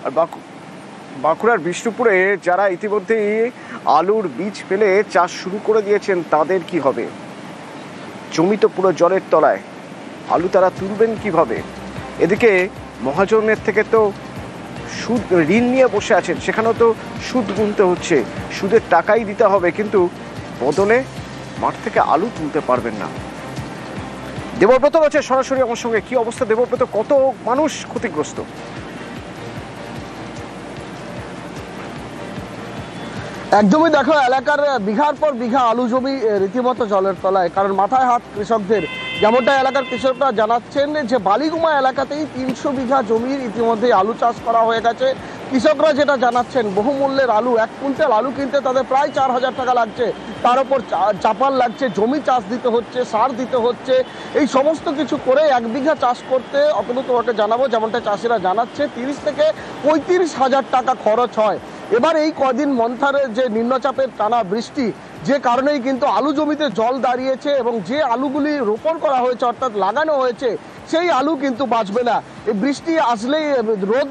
আর বাঁকুড়ার বিষ্ণুপুরে যারা ইতিমধ্যেই আলুর বীজ ফেলে চাষ শুরু করে দিয়েছেন তাদের কি হবে? জমি তো পুরো জলের তলায়, আলু তারা তুলবেন কিভাবে? এদিকে মহাজনের থেকে তো সুদ ঋণ নিয়ে বসে আছেন, সেখানেও তো সুদ গুনতে হচ্ছে, সুদের টাকাই দিতে হবে, কিন্তু বদলে মাঠ থেকে আলু তুলতে পারবেন না। দেবব্রত রয়েছে সরাসরি আমার সঙ্গে। কি অবস্থা দেবব্রত, কত মানুষ ক্ষতিগ্রস্ত? একদমই দেখো, এলাকার বিঘার পর বিঘা আলু জমি রীতিমতো জলের তলায়, কারণ মাথায় হাত কৃষকদের। যেমনটা এলাকার কৃষকরা জানাচ্ছেন যে বালিগুমা এলাকাতেই 300 বিঘা জমির ইতিমধ্যেই আলু চাষ করা হয়ে গেছে। কৃষকরা যেটা জানাচ্ছেন, বহুমূল্যের আলু, 1 কুইন্টাল আলু কিনতে তাদের প্রায় 4000 টাকা লাগছে। তার উপর চাপান লাগছে, জমি চাষ দিতে হচ্ছে, সার দিতে হচ্ছে। এই সমস্ত কিছু করে 1 বিঘা চাষ করতে অতনু তোমাকে জানাবো, যেমনটা চাষিরা জানাচ্ছে 30 থেকে 35 হাজার টাকা খরচ হয়। এবার এই কদিন মন্থারে যে নিম্নচাপের টানা বৃষ্টি, যে কারণেই কিন্তু আলু জমিতে জল দাঁড়িয়েছে এবং যে আলুগুলি রোপণ করা হয়েছে অর্থাৎ লাগানো হয়েছে সেই আলু কিন্তু বাঁচবে না। এই বৃষ্টি আসলেই, রোদ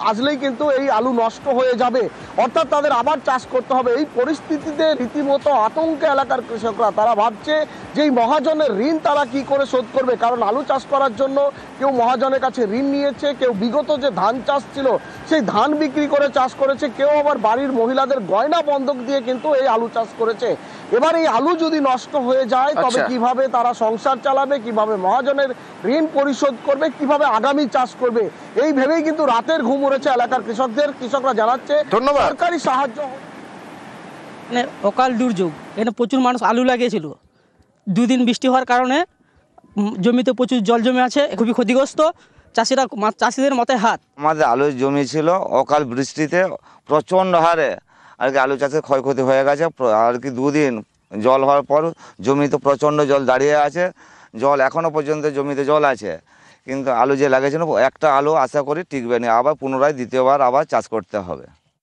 আসলেই কিন্তু এই আলু নষ্ট হয়ে যাবে, অর্থাৎ তাদের আবার চাষ করতে হবে। এই পরিস্থিতিতে রীতিমতো আতঙ্কে এলাকার কৃষকরা। তারা ভাবছে যে এই মহাজনের ঋণ তারা কি করে শোধ করবে, কারণ আলু চাষ করার জন্য কেউ মহাজনের কাছে ঋণ নিয়েছে, কেউ বিগত যে ধান চাষ ছিল সেই ধান বিক্রি করে চাষ করেছে, কেউ আবার বাড়ির মহিলাদের গয়না বন্ধক দিয়ে কিন্তু এই আলু চাষ করেছে। এবার এই আলু যদি নষ্ট হয়ে যায় তবে কিভাবে তারা সংসার চালাবে, কিভাবে মহাজনের ঋণ পরিশোধ করবে, কিভাবে আগামী চাষ করবে, এই ভেবেই কিন্তু রাতের ঘুম উড়েছে এলাকার কৃষকদের। কৃষকরা জানাচ্ছে সরকারি সাহায্য। মানে অকাল দুর্যোগ, এখানে প্রচুর মানুষ আলু লাগিয়েছিল। 2 দিন বৃষ্টি হওয়ার কারণে জমিতে প্রচুর জল জমে আছে, খুবই ক্ষতিগ্রস্ত। চাষিদের মাথায় হাত। আমাদের আলুর জমি ছিল, অকাল বৃষ্টিতে প্রচণ্ড হারে আর কি আলু চাষের ক্ষয়ক্ষতি হয়ে গেছে। আর কি 2 দিন জল হওয়ার পর জমিতে প্রচণ্ড জল দাঁড়িয়ে আছে। জল এখনও পর্যন্ত জমিতে জল আছে, কিন্তু আলু যে লাগিয়েছিল একটা আলু আশা করি টিকবে না, আবার পুনরায় দ্বিতীয়বার আবার চাষ করতে হবে।